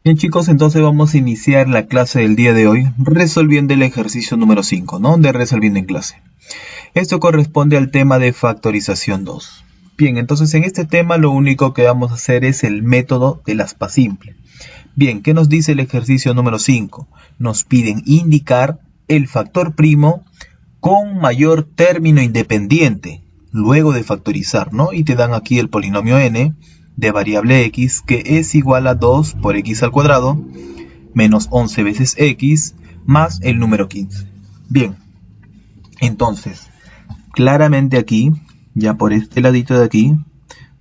Bien chicos, entonces vamos a iniciar la clase del día de hoy resolviendo el ejercicio número 5, ¿no? De resolviendo en clase. Esto corresponde al tema de factorización 2. Bien, entonces en este tema lo único que vamos a hacer es el método del aspa simple. Bien, ¿qué nos dice el ejercicio número 5? Nos piden indicar el factor primo con mayor término independiente luego de factorizar, ¿no? Y te dan aquí el polinomio n de variable x que es igual a 2 por x al cuadrado menos 11 veces x más el número 15. Bien, entonces, claramente aquí, ya por este ladito de aquí,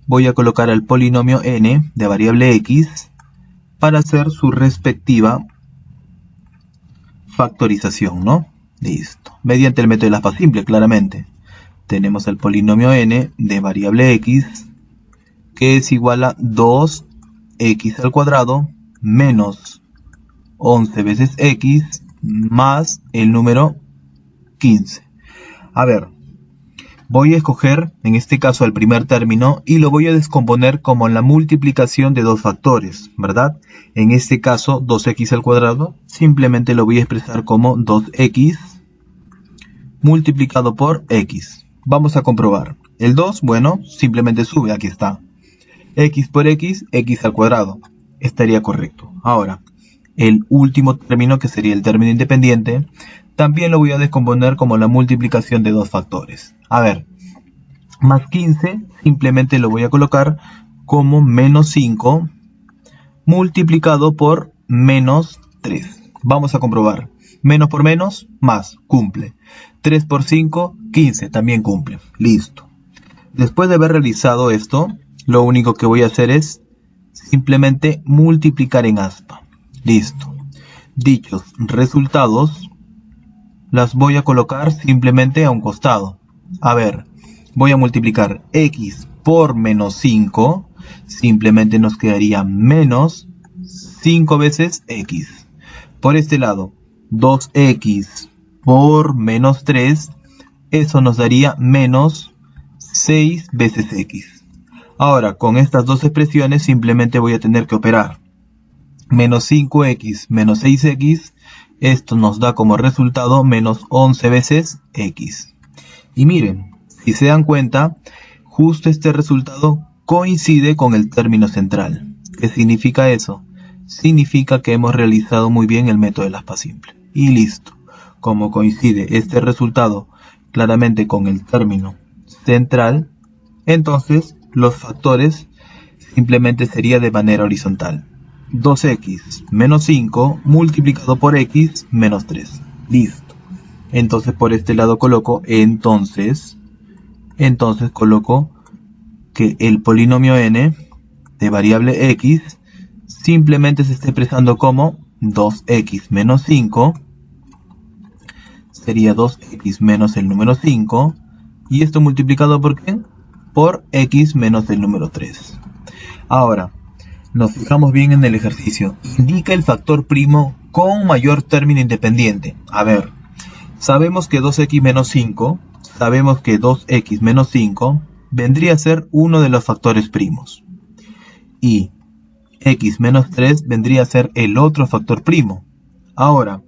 voy a colocar el polinomio n de variable x para hacer su respectiva factorización, ¿no? Listo. Mediante el método del aspa simple, claramente. Tenemos el polinomio n de variable x que es igual a 2x al cuadrado menos 11 veces x más el número 15. A ver, voy a escoger en este caso el primer término y lo voy a descomponer como la multiplicación de dos factores, ¿verdad? En este caso 2x al cuadrado simplemente lo voy a expresar como 2x multiplicado por x. Vamos a comprobar. El 2, bueno, simplemente sube, aquí está. X por x, x al cuadrado. Estaría correcto. Ahora, el último término, que sería el término independiente, también lo voy a descomponer como la multiplicación de dos factores. A ver, más 15, simplemente lo voy a colocar como menos 5 multiplicado por menos 3. Vamos a comprobar. Menos por menos, más, cumple. 3 por 5, 15, también cumple. Listo. Después de haber realizado esto, lo único que voy a hacer es simplemente multiplicar en aspa. Listo. Dichos resultados las voy a colocar simplemente a un costado. A ver, voy a multiplicar x por menos 5. Simplemente nos quedaría menos 5 veces x. Por este lado, 2x por menos 3. Eso nos daría menos 6 veces x. Ahora, con estas dos expresiones simplemente voy a tener que operar. Menos 5x menos 6x, esto nos da como resultado menos 11 veces x. Y miren, si se dan cuenta, justo este resultado coincide con el término central. ¿Qué significa eso? Significa que hemos realizado muy bien el método del aspa simple. Y listo. Como coincide este resultado claramente con el término central, entonces los factores simplemente sería de manera horizontal. 2x menos 5 multiplicado por x menos 3. Listo. Entonces por este lado coloco, entonces coloco que el polinomio n de variable x simplemente se está expresando como 2x menos 5. Sería 2x menos el número 5. ¿Y esto multiplicado por qué? Por x menos el número 3. Ahora, nos fijamos bien en el ejercicio. Indica el factor primo con mayor término independiente. A ver, sabemos que 2x menos 5, sabemos que 2x menos 5 vendría a ser uno de los factores primos. Y x menos 3 vendría a ser el otro factor primo. Ahora,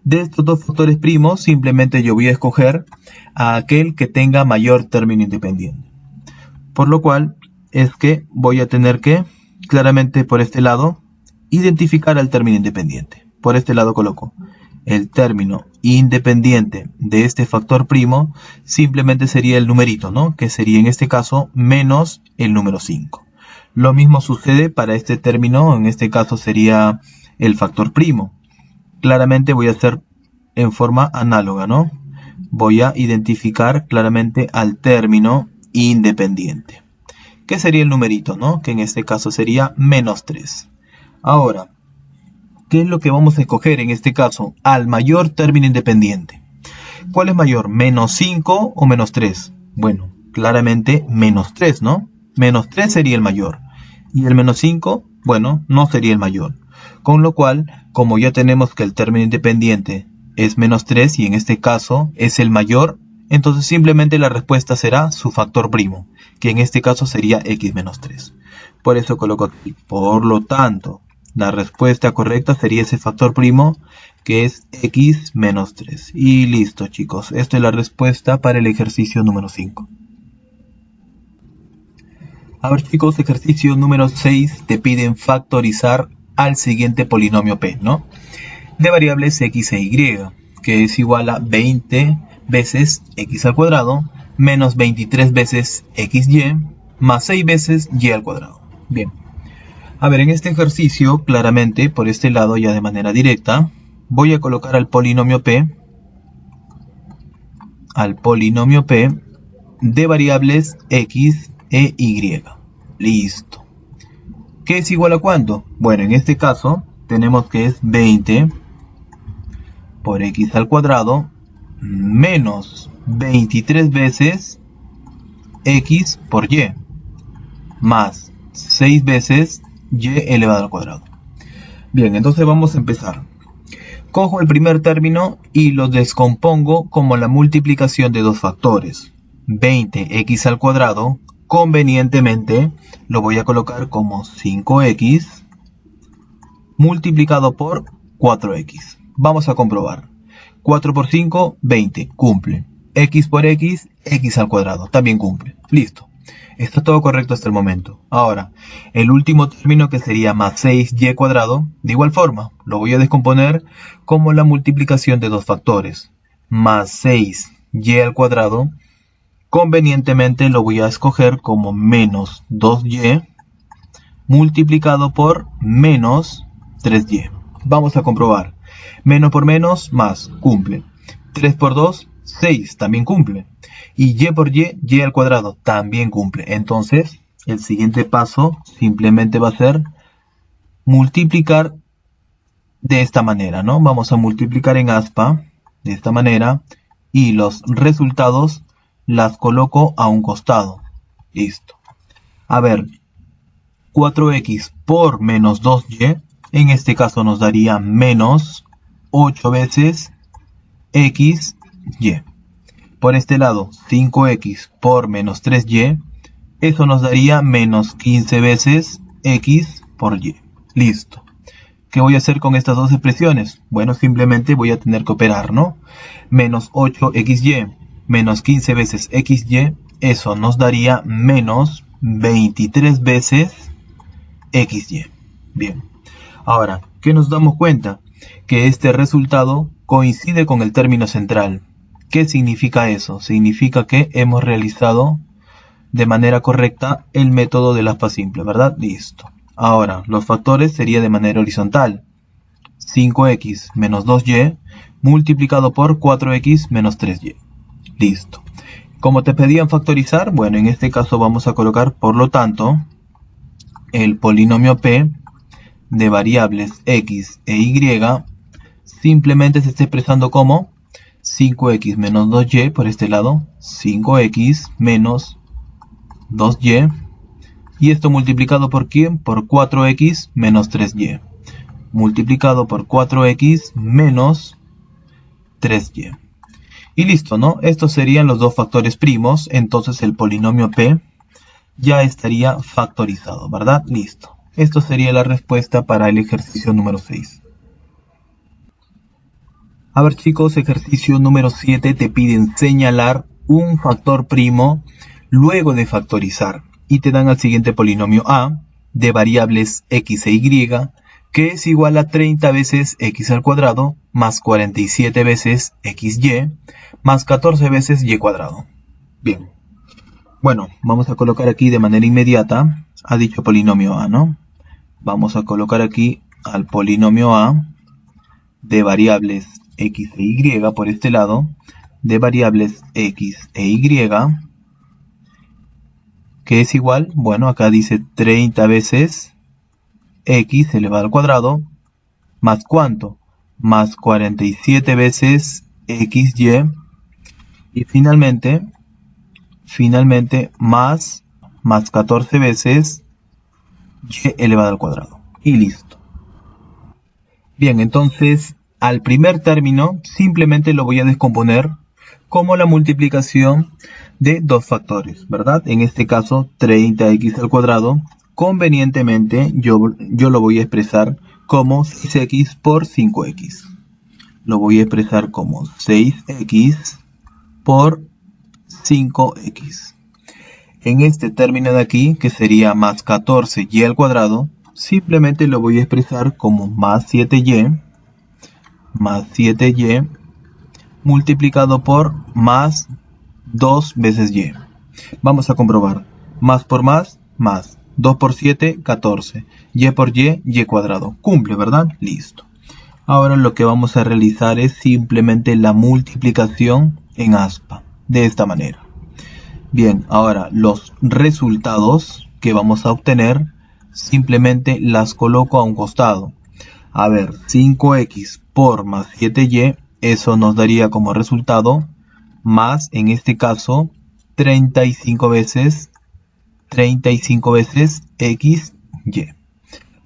de estos dos factores primos, simplemente yo voy a escoger a aquel que tenga mayor término independiente. Por lo cual es que voy a tener que, claramente por este lado, identificar al término independiente. Por este lado coloco el término independiente de este factor primo, simplemente sería el numerito, ¿no? Que sería en este caso menos el número 5. Lo mismo sucede para este término, en este caso sería el factor primo. Claramente voy a hacer en forma análoga, ¿no? Voy a identificar claramente al término independiente, que sería el numerito, ¿no? Que en este caso sería menos 3. Ahora, ¿qué es lo que vamos a escoger en este caso? Al mayor término independiente. ¿Cuál es mayor? ¿Menos 5 o menos 3? Bueno, claramente menos 3, ¿no? Menos 3 sería el mayor. Y el menos 5, bueno, no sería el mayor. Con lo cual, como ya tenemos que el término independiente es menos 3 y en este caso es el mayor, entonces simplemente la respuesta será su factor primo, que en este caso sería x menos 3. Por eso coloco aquí. Por lo tanto, La respuesta correcta sería ese factor primo que es x menos 3. Y listo, chicos. Esta es la respuesta para el ejercicio número 5. A ver, chicos, ejercicio número 6 te piden factorizar al siguiente polinomio p, ¿no? De variables x e y, que es igual a 20 veces x al cuadrado menos 23 veces xy más 6 veces y al cuadrado. Bien. A ver, en este ejercicio, claramente, por este lado ya de manera directa, voy a colocar al polinomio p de variables x e y. Listo. ¿Qué es igual a cuánto? Bueno, en este caso tenemos que es 20 por x al cuadrado menos 23 veces x por y más 6 veces y elevado al cuadrado. Bien, entonces vamos a empezar. Cojo el primer término y lo descompongo como la multiplicación de dos factores. 20x al cuadrado, convenientemente, lo voy a colocar como 5x multiplicado por 4x. Vamos a comprobar. 4 por 5, 20. Cumple. X por x, x al cuadrado. También cumple. Listo. Está todo correcto hasta el momento. Ahora, el último término que sería más 6y cuadrado, de igual forma, lo voy a descomponer como la multiplicación de dos factores. Más 6y al cuadrado, convenientemente lo voy a escoger como menos 2y multiplicado por menos 3y. Vamos a comprobar. Menos por menos, más, cumple. 3 por 2, 6, también cumple. Y y por y al cuadrado, también cumple. Entonces, el siguiente paso simplemente va a ser multiplicar de esta manera, ¿no? Vamos a multiplicar en aspa, de esta manera, y los resultados las coloco a un costado. Listo. A ver, 4x por menos 2y, en este caso nos daría menos 8 veces xy. Por este lado, 5x por menos 3y, eso nos daría menos 15 veces x por y. Listo. ¿Qué voy a hacer con estas dos expresiones? Bueno, simplemente voy a tener que operar, ¿no? Menos 8xy menos 15 veces xy, eso nos daría menos 23 veces xy. Bien. Ahora, ¿qué nos damos cuenta? Que este resultado coincide con el término central. ¿Qué significa eso? Significa que hemos realizado de manera correcta el método del aspa simple, ¿verdad? Listo. Ahora, los factores sería de manera horizontal. 5x menos 2y multiplicado por 4x menos 3y. Listo. Como te pedían factorizar, bueno, en este caso vamos a colocar, por lo tanto, el polinomio p de variables x e y simplemente se está expresando como 5x menos 2y por este lado, 5x menos 2y, y esto multiplicado por ¿quién? Por 4x menos 3y, multiplicado por 4x menos 3y. Y listo, ¿no? Estos serían los dos factores primos, entonces el polinomio p ya estaría factorizado, ¿verdad? Listo. Esto sería la respuesta para el ejercicio número 6. A ver, chicos, ejercicio número 7 te piden señalar un factor primo luego de factorizar y te dan al siguiente polinomio a de variables x e y, que es igual a 30 veces x al cuadrado más 47 veces xy más 14 veces y cuadrado. Bien. Bueno, vamos a colocar aquí de manera inmediata a dicho polinomio a, ¿no? Vamos a colocar aquí al polinomio a de variables x e y por este lado, de variables x e y, que es igual, bueno, acá dice 30 veces x elevado al cuadrado, más ¿cuánto? Más 47 veces xy, y finalmente más 14 veces y elevado al cuadrado. Y listo. Bien, entonces al primer término simplemente lo voy a descomponer como la multiplicación de dos factores, ¿verdad? En este caso 30x al cuadrado convenientemente yo lo voy a expresar como 6x por 5x. Lo voy a expresar como 6x por 5x. En este término de aquí, que sería más 14y al cuadrado, simplemente lo voy a expresar como más 7y multiplicado por más 2 veces y. Vamos a comprobar. Más por más, más. 2 por 7, 14. Y por y cuadrado. Cumple, ¿verdad? Listo. Ahora lo que vamos a realizar es simplemente la multiplicación en aspa. De esta manera. Bien, ahora los resultados que vamos a obtener, simplemente las coloco a un costado. A ver, 5x por más 7y, eso nos daría como resultado más, en este caso, 35 veces xy.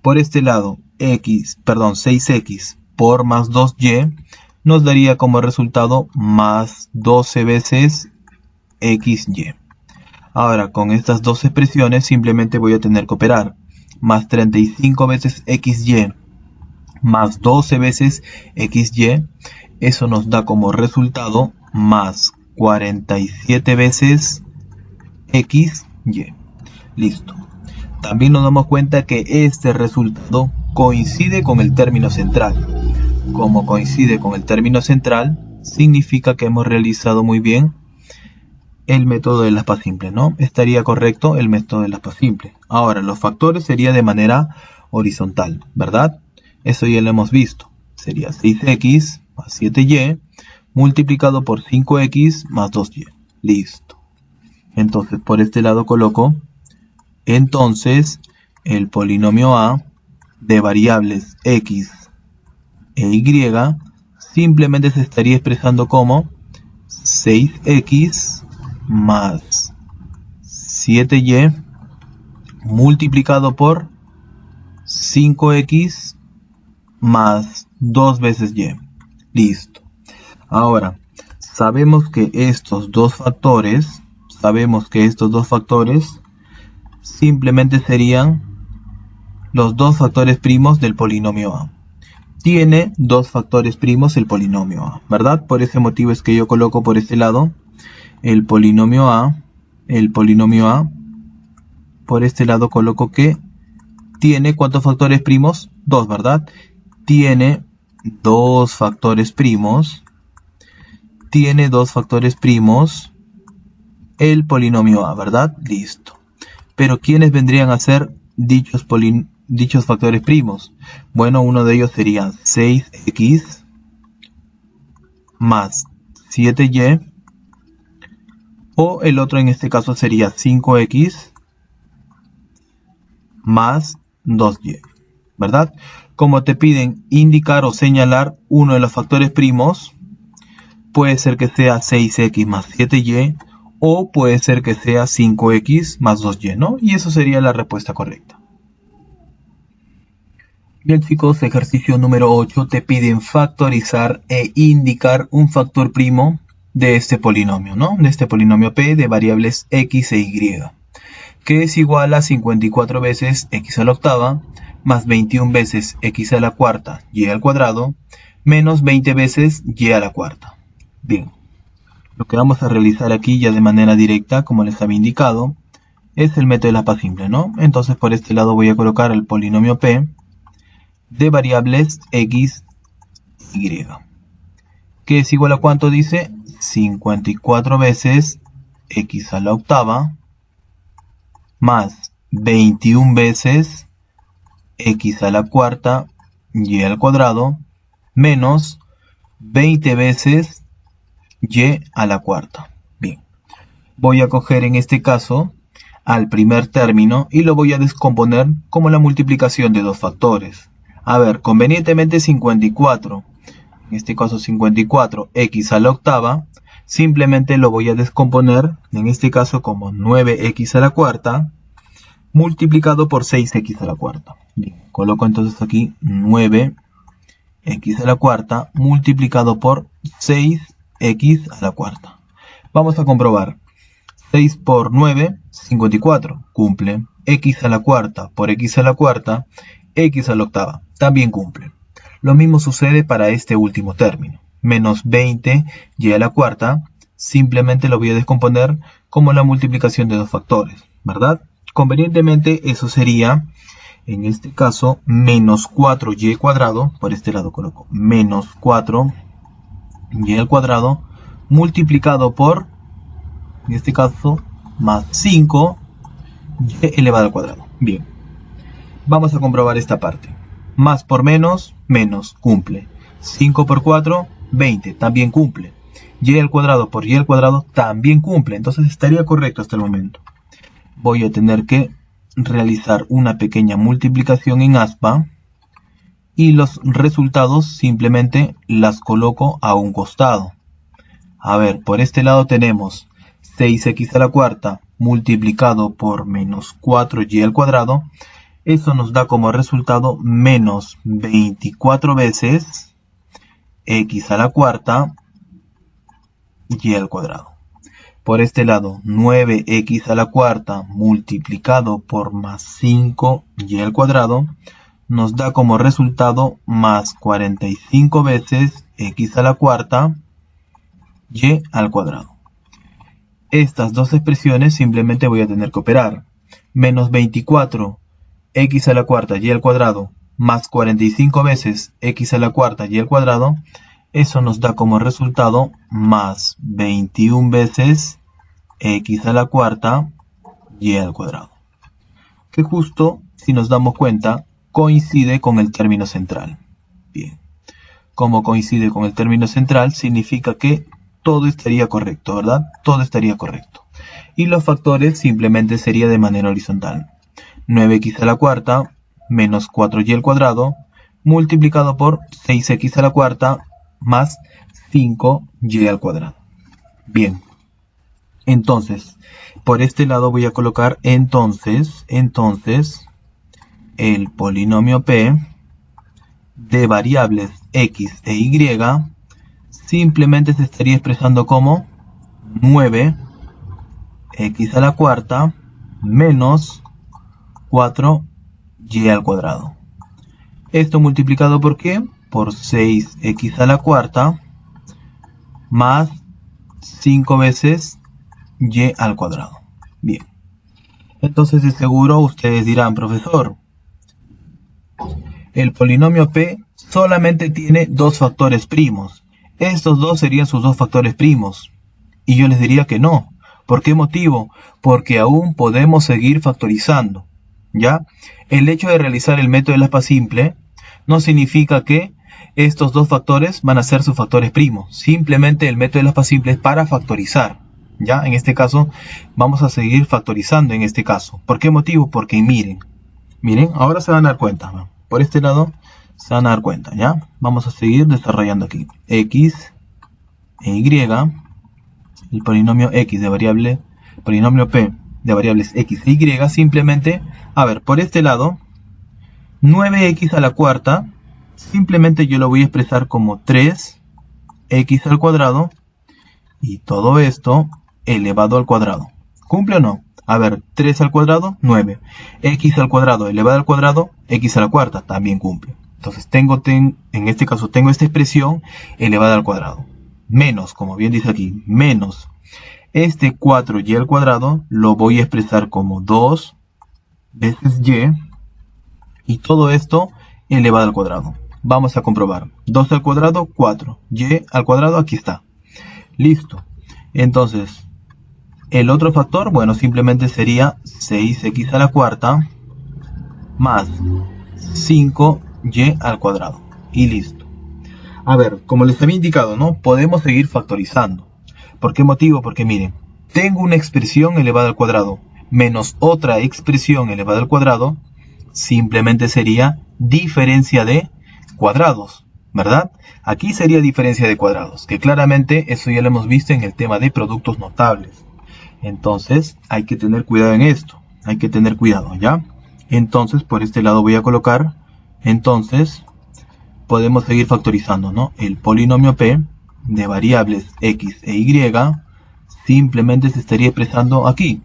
Por este lado, 6x por más 2y nos daría como resultado más 12 veces xy. Ahora, con estas dos expresiones simplemente voy a tener que operar. Más 35 veces xy más 12 veces xy, eso nos da como resultado más 47 veces xy. Listo. También nos damos cuenta que este resultado coincide con el término central. Como coincide con el término central, significa que hemos realizado muy bien el método del aspa simple, ¿no? Estaría correcto el método del aspa simple. Ahora, los factores sería de manera horizontal, ¿verdad? Eso ya lo hemos visto. Sería 6x más 7y multiplicado por 5x más 2y. Listo. Entonces, por este lado coloco, entonces, el polinomio a de variables x e y simplemente se estaría expresando como 6x más 7y multiplicado por 5x más 2 veces y. Listo. Ahora, sabemos que estos dos factores simplemente serían los dos factores primos del polinomio a. Tiene dos factores primos el polinomio a, ¿verdad? Por ese motivo es que yo coloco por este lado el polinomio a. Por este lado coloco que tiene ¿cuántos factores primos? 2, ¿verdad? Tiene dos factores primos. El polinomio a, ¿verdad? Listo. Pero ¿quiénes vendrían a ser dichos factores primos? Bueno, uno de ellos sería 6x más 7y, o el otro en este caso sería 5x más 2y, ¿verdad? Como te piden indicar o señalar uno de los factores primos, puede ser que sea 6x más 7y, o puede ser que sea 5x más 2y, ¿no? Y eso sería la respuesta correcta. Bien, chicos, ejercicio número 8, te piden factorizar e indicar un factor primo de este polinomio, ¿no? De este polinomio P de variables x e y, que es igual a 54 veces x a la octava, más 21 veces x a la cuarta y al cuadrado, menos 20 veces y a la cuarta. Bien, lo que vamos a realizar aquí ya de manera directa, como les había indicado, es el método del aspa simple, ¿no? Entonces por este lado voy a colocar el polinomio P de variables x, y, que es igual a ¿cuánto dice? 54 veces x a la octava, más 21 veces x a la cuarta y al cuadrado, menos 20 veces y a la cuarta. Bien, voy a coger en este caso al primer término y lo voy a descomponer como la multiplicación de dos factores. A ver, convenientemente 54, en este caso 54 x a la octava, simplemente lo voy a descomponer, en este caso como 9x a la cuarta, multiplicado por 6x a la cuarta. Bien, coloco entonces aquí 9x a la cuarta multiplicado por 6x a la cuarta. Vamos a comprobar. 6 por 9, 54, cumple. x a la cuarta por x a la cuarta, x a la octava, también cumple. Lo mismo sucede para este último término. Menos 20y a la cuarta, simplemente lo voy a descomponer como la multiplicación de dos factores, ¿verdad? Convenientemente eso sería, en este caso, menos 4y cuadrado, por este lado coloco menos 4y al cuadrado, multiplicado por, en este caso, más 5y elevado al cuadrado. Bien, vamos a comprobar esta parte. Más por menos, menos, cumple. 5 por 4, 20, también cumple. Y al cuadrado por y al cuadrado también cumple. Entonces estaría correcto hasta el momento. Voy a tener que realizar una pequeña multiplicación en aspa. Y los resultados simplemente las coloco a un costado. A ver, por este lado tenemos 6x a la cuarta multiplicado por menos 4y al cuadrado. Eso nos da como resultado menos 24 veces x a la cuarta y al cuadrado. Por este lado, 9x a la cuarta multiplicado por más 5y al cuadrado nos da como resultado más 45 veces x a la cuarta y al cuadrado. Estas dos expresiones simplemente voy a tener que operar. Menos 24 x a la cuarta y al cuadrado más 45 veces x a la cuarta y al cuadrado, eso nos da como resultado más 21 veces x a la cuarta y al cuadrado. Que justo, si nos damos cuenta, coincide con el término central. Bien, como coincide con el término central, significa que todo estaría correcto, ¿verdad? Todo estaría correcto. Y los factores simplemente sería de manera horizontal. 9x a la cuarta menos 4y al cuadrado multiplicado por 6x a la cuarta más 5y al cuadrado. Bien, entonces, por este lado voy a colocar entonces el polinomio P de variables x e y simplemente se estaría expresando como 9x a la cuarta menos 4y al cuadrado. Esto multiplicado por ¿qué? Por 6x a la cuarta más 5 veces y al cuadrado. Bien. Entonces de seguro ustedes dirán, profesor, el polinomio P solamente tiene dos factores primos. Estos dos serían sus dos factores primos. Y yo les diría que no. ¿Por qué motivo? Porque aún podemos seguir factorizando. ¿Ya? El hecho de realizar el método de aspa simple no significa que estos dos factores van a ser sus factores primos. Simplemente el método de aspa simple es para factorizar. ¿Ya? En este caso vamos a seguir factorizando en este caso. ¿Por qué motivo? Porque miren, ahora se van a dar cuenta, ¿no? Por este lado se van a dar cuenta, ¿ya? Vamos a seguir desarrollando aquí. X e Y, el polinomio X de variable, polinomio P de variables X e Y, simplemente, a ver, por este lado, 9x a la cuarta, simplemente yo lo voy a expresar como 3x al cuadrado, y todo esto elevado al cuadrado. ¿Cumple o no? A ver, 3 al cuadrado, 9. X al cuadrado elevado al cuadrado, x a la cuarta, también cumple. Entonces en este caso tengo esta expresión elevada al cuadrado. Menos, como bien dice aquí, menos. Este 4y al cuadrado lo voy a expresar como 2 veces y. Y todo esto elevado al cuadrado. Vamos a comprobar. 2 al cuadrado, 4. Y al cuadrado, aquí está. Listo. Entonces, el otro factor, bueno, simplemente sería 6x a la cuarta más 5y al cuadrado. Y listo. A ver, como les había indicado, ¿no? Podemos seguir factorizando. ¿Por qué motivo? Porque miren, tengo una expresión elevada al cuadrado menos otra expresión elevada al cuadrado, simplemente sería diferencia de cuadrados, ¿verdad? Aquí sería diferencia de cuadrados, que claramente eso ya lo hemos visto en el tema de productos notables. Entonces hay que tener cuidado en esto, hay que tener cuidado, ¿ya? Entonces por este lado voy a colocar, entonces podemos seguir factorizando, ¿no? El polinomio P de variables x e y simplemente se estaría expresando aquí.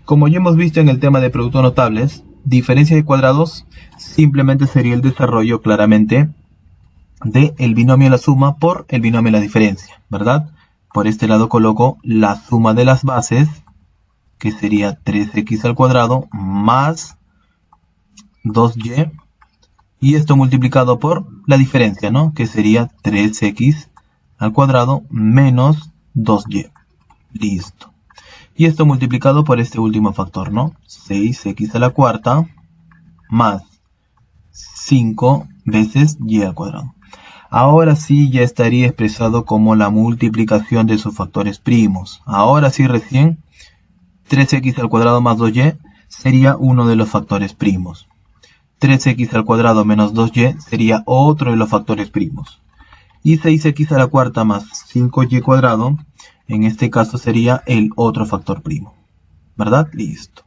Como ya hemos visto en el tema de productos notables, diferencia de cuadrados simplemente sería el desarrollo claramente del binomio de la suma por el binomio de la diferencia, ¿verdad? Por este lado coloco la suma de las bases, que sería 3x al cuadrado más 2y, y esto multiplicado por la diferencia, ¿no? Que sería 3x al cuadrado menos 2y. Listo. Y esto multiplicado por este último factor, ¿no? 6x a la cuarta más 5 veces y al cuadrado. Ahora sí ya estaría expresado como la multiplicación de sus factores primos. Ahora sí recién 3x al cuadrado más 2y sería uno de los factores primos. 3x al cuadrado menos 2y sería otro de los factores primos. Y 6x a la cuarta más 5y cuadrado, en este caso sería el otro factor primo. ¿Verdad? Listo.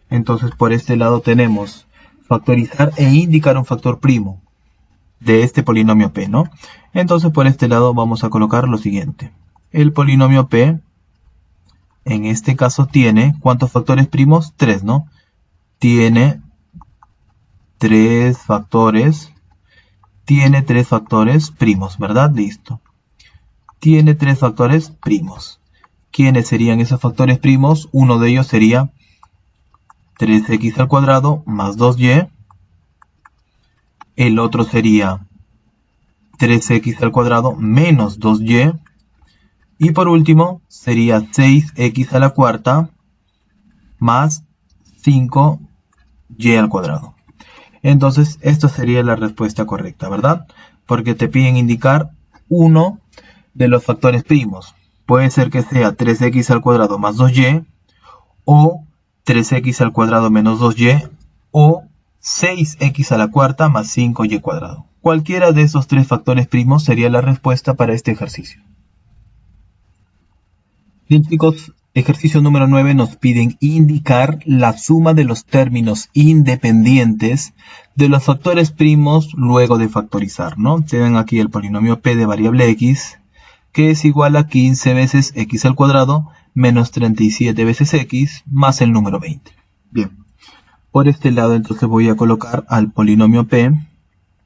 Entonces por este lado tenemos factorizar e indicar un factor primo de este polinomio P, ¿no? Entonces por este lado vamos a colocar lo siguiente. El polinomio P, en este caso tiene, ¿cuántos factores primos? 3, ¿no? Tiene 3 factores. Tiene 3 factores primos, ¿verdad? Listo. Tiene 3 factores primos. ¿Quiénes serían esos factores primos? Uno de ellos sería 3x al cuadrado más 2y. El otro sería 3x al cuadrado menos 2y. Y por último sería 6x a la cuarta más 5y al cuadrado. Entonces esta sería la respuesta correcta, ¿verdad? Porque te piden indicar uno de los factores primos. Puede ser que sea 3x al cuadrado más 2y, o 3x al cuadrado menos 2y, o 6x a la cuarta más 5y cuadrado. Cualquiera de esos 3 factores primos sería la respuesta para este ejercicio. Bien chicos, ejercicio número 9 nos piden indicar la suma de los términos independientes de los factores primos luego de factorizar, ¿no? Tienen aquí el polinomio P de variable x, que es igual a 15 veces x al cuadrado menos 37 veces x más el número 20. Bien, por este lado entonces voy a colocar al polinomio P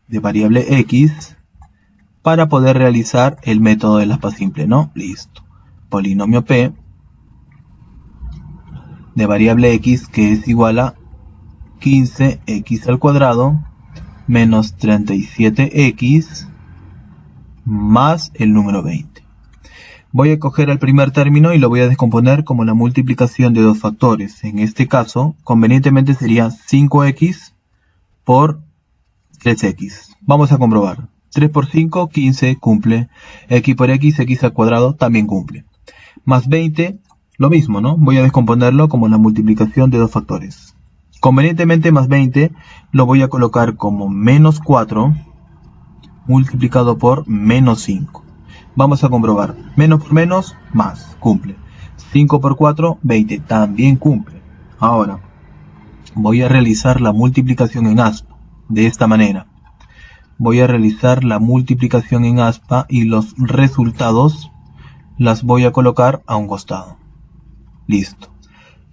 de variable x para poder realizar el método de la aspa simple, ¿no? Listo. Polinomio P de variable x, que es igual a 15x al cuadrado menos 37x más el número 20. Voy a coger el primer término y lo voy a descomponer como la multiplicación de dos factores. En este caso, convenientemente sería 5x por 3x. Vamos a comprobar. 3 por 5, 15, cumple. X por x, x al cuadrado, también cumple. Más 20, lo mismo, ¿no? Voy a descomponerlo como la multiplicación de dos factores. Convenientemente más 20 lo voy a colocar como menos 4 multiplicado por menos 5. Vamos a comprobar. Menos por menos, más, cumple. 5 por 4, 20, también cumple. Ahora, voy a realizar la multiplicación en aspa, de esta manera. Voy a realizar la multiplicación en aspa y los resultados las voy a colocar a un costado. Listo.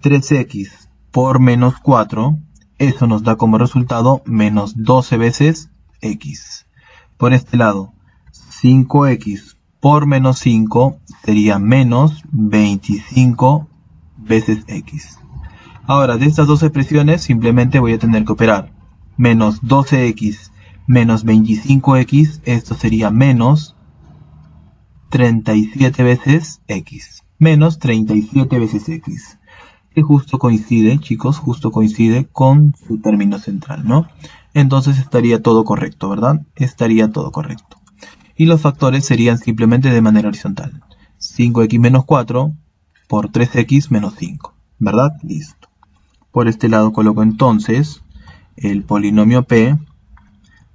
3x por menos 4, eso nos da como resultado menos 12 veces x. Por este lado, 5x por menos 5 sería menos 25 veces x. Ahora, de estas dos expresiones simplemente voy a tener que operar. Menos 12x menos 25x, esto sería menos 37 veces x. Menos 37 veces x. Que justo coincide, chicos, justo coincide con su término central, ¿no? Entonces estaría todo correcto, ¿verdad? Estaría todo correcto. Y los factores serían simplemente de manera horizontal. 5x menos 4 por 3x menos 5, ¿verdad? Listo. Por este lado coloco entonces el polinomio P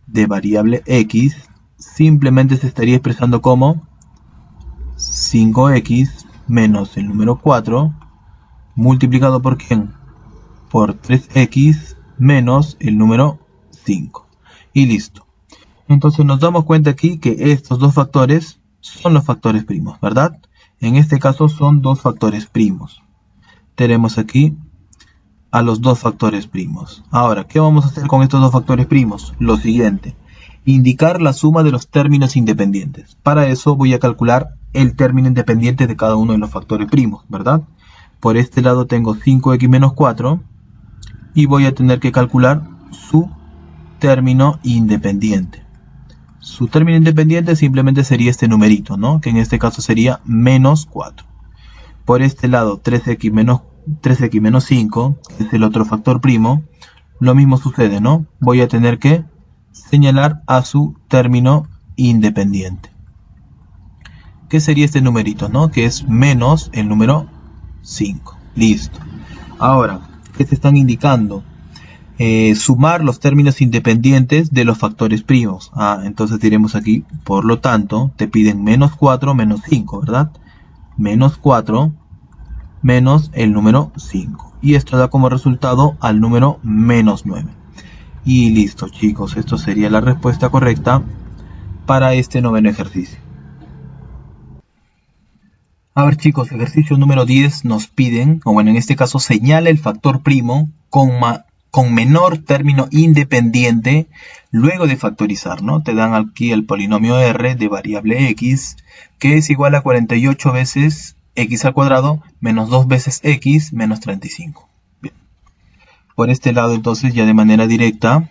de variable x, simplemente se estaría expresando como 5x menos el número 4 multiplicado por ¿quién? Por 3x menos el número 5. Y listo. Entonces nos damos cuenta aquí que estos dos factores son los factores primos, ¿verdad? En este caso son dos factores primos. tenemos aquí a los dos factores primos. Ahora, ¿qué vamos a hacer con estos dos factores primos? Lo siguiente, indicar la suma de los términos independientes. Para eso voy a calcular el término independiente de cada uno de los factores primos, ¿verdad? Por este lado tengo 5x menos 4 y voy a tener que calcular su término independiente. Su término independiente simplemente sería este numerito, ¿no? Que en este caso sería menos 4. Por este lado 3x menos 5, que es el otro factor primo, lo mismo sucede, ¿no? Voy a tener que señalar a su término independiente. ¿Qué sería este numerito, no? Que es menos el número 5. Listo. Ahora, ¿qué te están indicando? Sumar los términos independientes de los factores primos. Entonces diremos aquí, por lo tanto, te piden menos 4 menos 5, ¿verdad? Menos 4 menos el número 5. Y esto da como resultado al número menos 9. Y listo, chicos. Esto sería la respuesta correcta para este noveno ejercicio. A ver, chicos, ejercicio número 10 nos piden, o bueno, en este caso señala el factor primo con menor término independiente luego de factorizar, ¿no? Te dan aquí el polinomio R de variable x, que es igual a 48 veces x al cuadrado menos 2 veces x menos 35. Bien. Por este lado, entonces, ya de manera directa,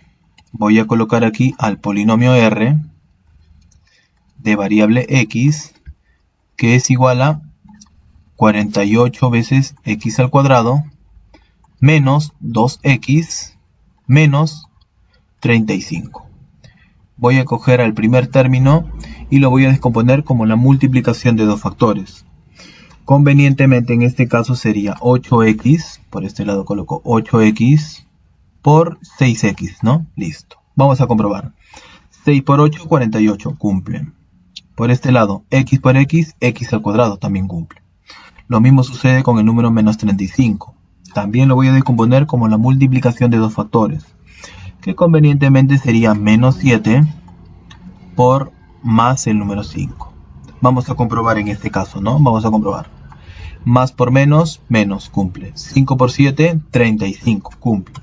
voy a colocar aquí al polinomio R de variable x, que es igual a 48 veces x al cuadrado menos 2x menos 35. Voy a coger al primer término y lo voy a descomponer como la multiplicación de dos factores. Convenientemente en este caso sería 8x, por este lado coloco 8x por 6x, ¿no? Listo. Vamos a comprobar. 6 por 8, 48, cumplen. Por este lado, x por x, x al cuadrado también cumple. Lo mismo sucede con el número menos 35. También lo voy a descomponer como la multiplicación de dos factores, que convenientemente sería menos 7 por más el número 5. Vamos a comprobar en este caso, ¿no? Vamos a comprobar. Más por menos, menos, cumple. 5 por 7, 35, cumple.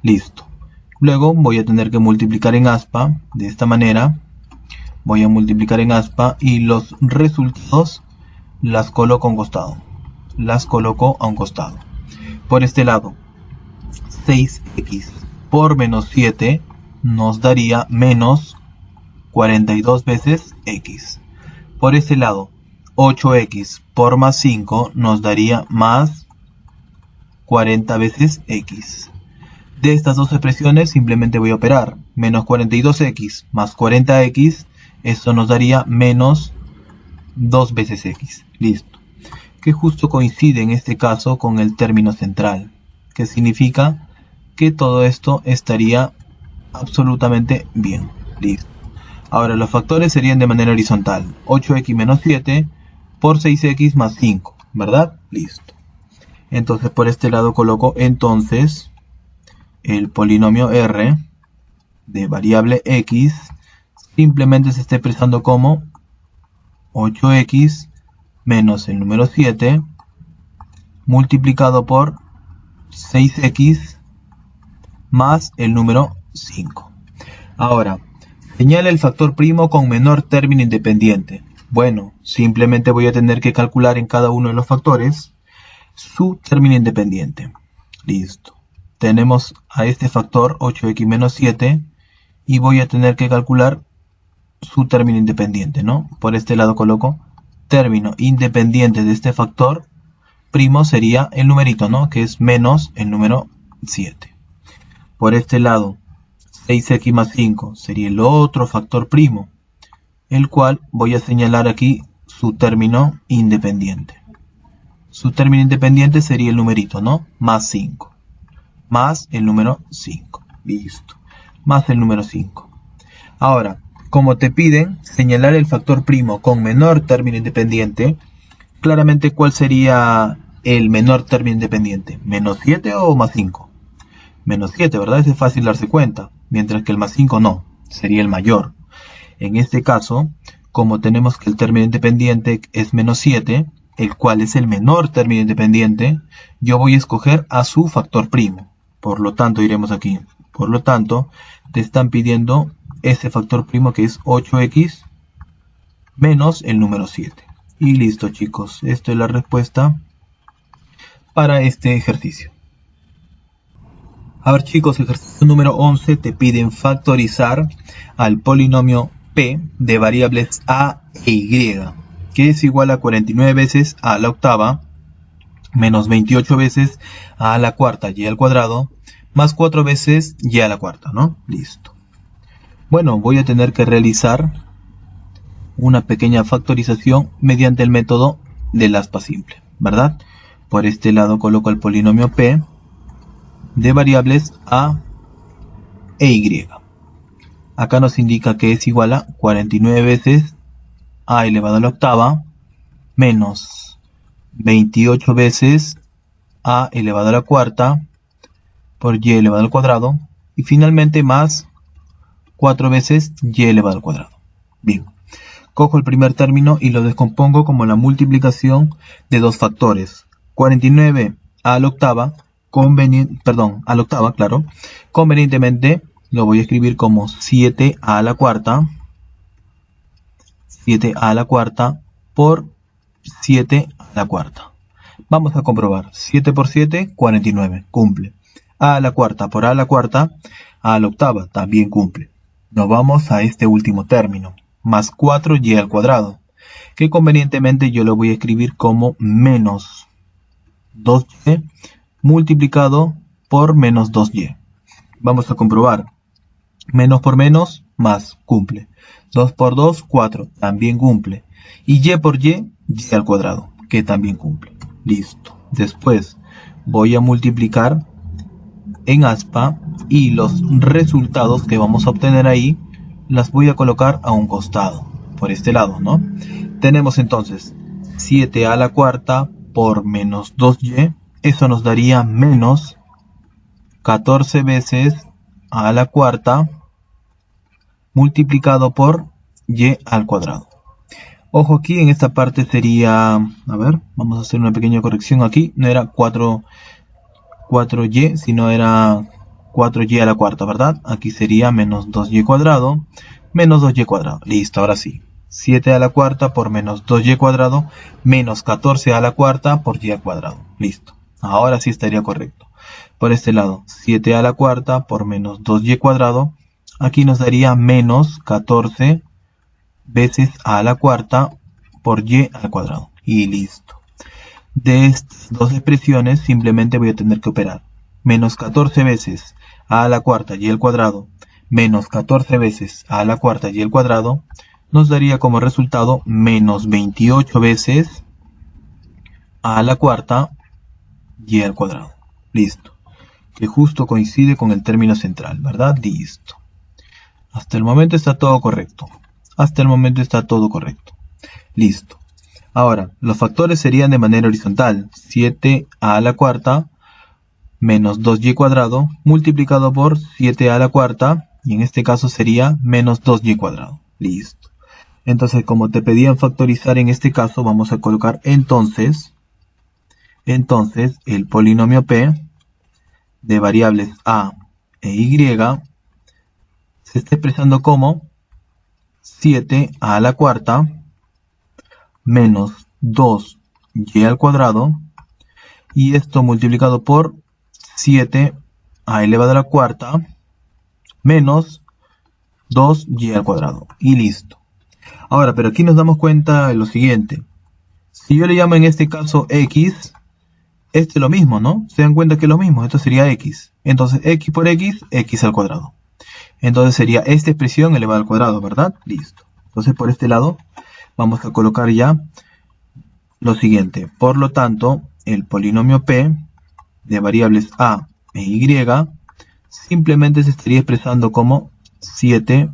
Listo. Luego voy a tener que multiplicar en aspa, de esta manera. Voy a multiplicar en aspa y los resultados las coloco a un costado. Las coloco a un costado. Por este lado, 6x por menos 7 nos daría menos 42 veces x. Por este lado, 8x por más 5 nos daría más 40 veces x. De estas dos expresiones simplemente voy a operar. Menos 42x más 40x, esto nos daría menos 2 veces x. Listo. Que justo coincide en este caso con el término central, que significa que todo esto estaría absolutamente bien. Listo. Ahora los factores serían de manera horizontal. 8x menos 7 por 6x más 5, ¿verdad? Listo. Entonces por este lado coloco entonces el polinomio R de variable x, simplemente se está expresando como 8x menos el número 7 multiplicado por 6x más el número 5. Ahora, señala el factor primo con menor término independiente. Bueno, simplemente voy a tener que calcular en cada uno de los factores su término independiente. Listo. Tenemos a este factor 8x menos 7 y voy a tener que calcular su término independiente, ¿no? Por este lado coloco término independiente de este factor primo sería el numerito, ¿no? Que es menos el número 7. Por este lado, 6x más 5 sería el otro factor primo, el cual voy a señalar aquí su término independiente. Su término independiente sería el numerito, ¿no? Más 5. Más el número 5. Listo. Más el número 5. Ahora, como te piden señalar el factor primo con menor término independiente, claramente ¿cuál sería el menor término independiente? ¿Menos 7 o más 5? Menos 7, ¿verdad? Ese es fácil darse cuenta, mientras que el más 5 no, sería el mayor. En este caso, como tenemos que el término independiente es menos 7, el cual es el menor término independiente, yo voy a escoger a su factor primo. Por lo tanto, iremos aquí. Por lo tanto, te están pidiendo ese factor primo que es 8x menos el número 7. Y listo, chicos. Esto es la respuesta para este ejercicio. A ver, chicos, ejercicio número 11 te piden factorizar al polinomio p de variables a e y, que es igual a 49 veces a la octava menos 28 veces a la cuarta y al cuadrado más 4 veces y a la cuarta, ¿no? Listo. Bueno, voy a tener que realizar una pequeña factorización mediante el método del aspa simple, ¿verdad? Por este lado coloco el polinomio p de variables a e y. Acá nos indica que es igual a 49 veces a elevado a la octava menos 28 veces a elevado a la cuarta por y elevado al cuadrado y finalmente más 4 veces y elevado al cuadrado. Bien, cojo el primer término y lo descompongo como la multiplicación de dos factores. 49 a la octava, convenientemente lo voy a escribir como 7 a la cuarta, 7 a la cuarta por 7 a la cuarta. Vamos a comprobar. 7 por 7, 49. Cumple. A la cuarta por a la cuarta, a la octava también cumple. Nos vamos a este último término. Más 4y al cuadrado, que convenientemente yo lo voy a escribir como menos 2y multiplicado por menos 2y. Vamos a comprobar. Menos por menos, más, cumple. 2 por 2, 4, también cumple. Y y por y al cuadrado, que también cumple. Listo. Después voy a multiplicar en aspa y los resultados que vamos a obtener ahí las voy a colocar a un costado, por este lado, ¿no? Tenemos entonces 7 a la cuarta por menos 2y, eso nos daría menos 14 veces a la cuarta multiplicado por y al cuadrado. Ojo, aquí en esta parte sería, a ver, vamos a hacer una pequeña corrección aquí, no era 4y, sino era 4y a la cuarta, ¿verdad? Aquí sería menos 2y cuadrado, menos 2y cuadrado. Listo, ahora sí. 7 a la cuarta por menos 2y cuadrado, menos 14 a la cuarta por y al cuadrado. Listo. Ahora sí estaría correcto. Por este lado, 7 a la cuarta por menos 2y cuadrado, aquí nos daría menos 14 veces a la cuarta por y al cuadrado. Y listo. De estas dos expresiones simplemente voy a tener que operar. Menos 14 veces a la cuarta y al cuadrado menos 14 veces a la cuarta y al cuadrado nos daría como resultado menos 28 veces a la cuarta y al cuadrado. Listo. Que justo coincide con el término central, ¿verdad? Listo. Hasta el momento está todo correcto. Hasta el momento está todo correcto. Listo. Ahora, los factores serían de manera horizontal. 7 a la cuarta menos 2y cuadrado multiplicado por 7 a la cuarta. Y en este caso sería menos 2y cuadrado. Listo. Entonces, como te pedían factorizar en este caso, vamos a colocar entonces el polinomio p de variables a e y se está expresando como 7 a la cuarta menos 2y al cuadrado y esto multiplicado por 7 a elevado a la cuarta menos 2y al cuadrado. Y listo. Ahora, pero aquí nos damos cuenta de lo siguiente. Si yo le llamo en este caso x, este es lo mismo, ¿no? Se dan cuenta que es lo mismo. Esto sería x. Entonces, x por x, x al cuadrado. Entonces sería esta expresión elevada al cuadrado, ¿verdad? Listo. Entonces, por este lado, vamos a colocar ya lo siguiente. Por lo tanto, el polinomio p de variables a e y simplemente se estaría expresando como 7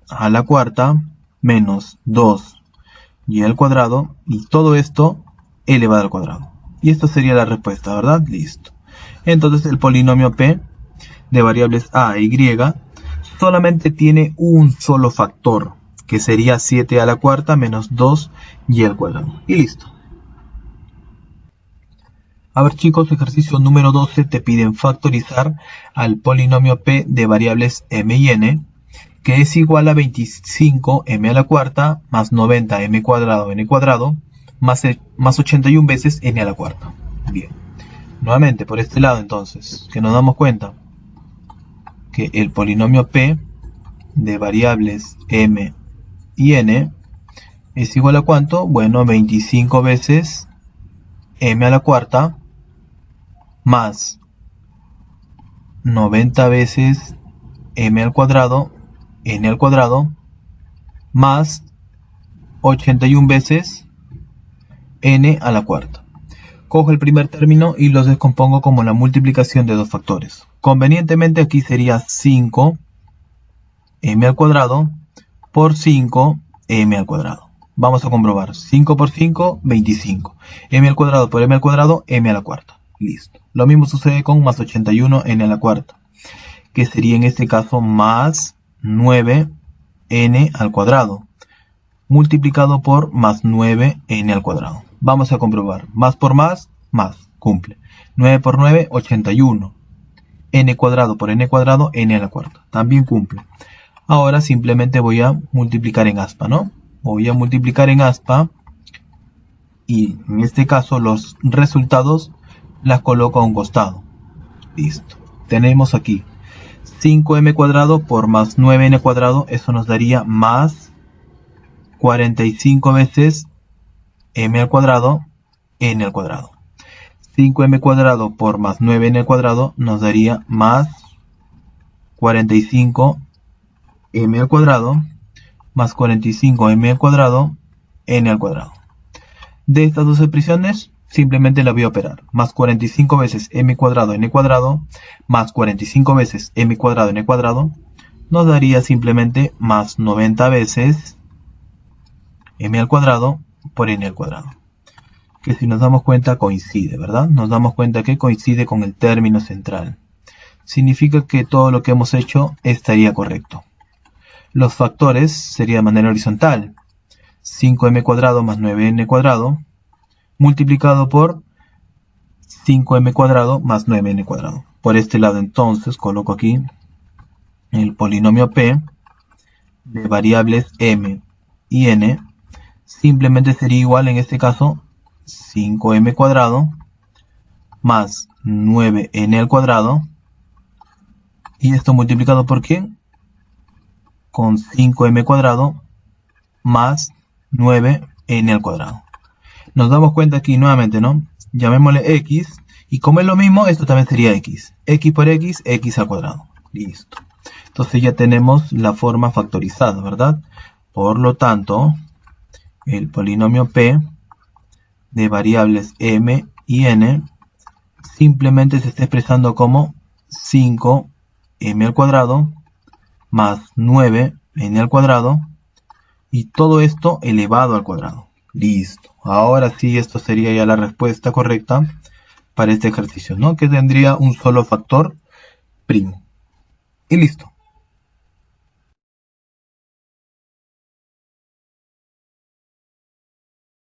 a la cuarta menos 2y al cuadrado y todo esto elevado al cuadrado. Y esta sería la respuesta, ¿verdad? Listo. Entonces el polinomio p de variables a e y solamente tiene un solo factor, que sería 7 a la cuarta menos 2y al cuadrado. Y listo. A ver chicos, ejercicio número 12 te piden factorizar al polinomio p de variables m y n, que es igual a 25m a la cuarta más 90m cuadrado n cuadrado más 81 veces n a la cuarta. Bien, nuevamente por este lado entonces, que nos damos cuenta que el polinomio p de variables m y n es igual a ¿cuánto? Bueno, 25 veces m a la cuarta más 90 veces m al cuadrado, n al cuadrado, más 81 veces n a la cuarta. Cojo el primer término y los descompongo como la multiplicación de dos factores. Convenientemente aquí sería 5 m al cuadrado por 5 m al cuadrado. Vamos a comprobar. 5 por 5, 25. M al cuadrado por m al cuadrado, m a la cuarta. Listo. Lo mismo sucede con más 81 n a la cuarta, que sería en este caso más 9 n al cuadrado, multiplicado por más 9 n al cuadrado. Vamos a comprobar. Más por más, cumple. 9 por 9, 81. N cuadrado por n cuadrado, n a la cuarta. También cumple. Ahora simplemente voy a multiplicar en aspa, ¿no? Voy a multiplicar en aspa y en este caso los resultados las coloco a un costado. Listo. Tenemos aquí 5m cuadrado por más 9n cuadrado. Eso nos daría más 45 veces m al cuadrado, n al cuadrado. 5m cuadrado por más 9n al cuadrado nos daría más 45 m al cuadrado más 45m al cuadrado, n al cuadrado. De estas dos expresiones simplemente la voy a operar. Más 45 veces m cuadrado n cuadrado más 45 veces m cuadrado n cuadrado nos daría simplemente más 90 veces m al cuadrado por n al cuadrado. Que si nos damos cuenta coincide, ¿verdad? Nos damos cuenta que coincide con el término central. Significa que todo lo que hemos hecho estaría correcto. Los factores sería de manera horizontal. 5m cuadrado más 9n cuadrado multiplicado por 5m cuadrado más 9n cuadrado. Por este lado entonces coloco aquí el polinomio p de variables m y n. Simplemente sería igual en este caso 5m cuadrado más 9n al cuadrado. ¿Y esto multiplicado por quién? Con 5m cuadrado más 9n al cuadrado. Nos damos cuenta aquí nuevamente, ¿no? Llamémosle x, y como es lo mismo, esto también sería x. X por x, x al cuadrado. Listo. Entonces ya tenemos la forma factorizada, ¿verdad? Por lo tanto, el polinomio p de variables m y n simplemente se está expresando como 5m al cuadrado más 9n al cuadrado, y todo esto elevado al cuadrado. Listo. Ahora sí, esto sería ya la respuesta correcta para este ejercicio, ¿no? Que tendría un solo factor primo. Y listo.